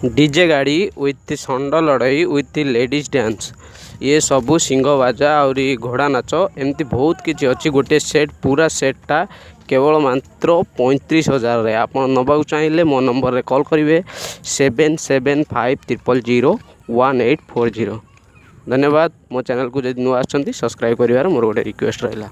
DJ गाड़ी with षंड लड़ई with ladies dance ये सबू सिंह बाजा और घोड़ा नाच एमती बहुत किसी अच्छी गोटे सेट पूरा सेटा केवल मात्र 35,000 आप नबाक चाहिए मो नंबर रे कॉल करेंगे 7750001840। धन्यवाद। मो चैनल को जब नुआ सब्सक्राइब कर मोर गोटे रिक्वेस्ट रहा।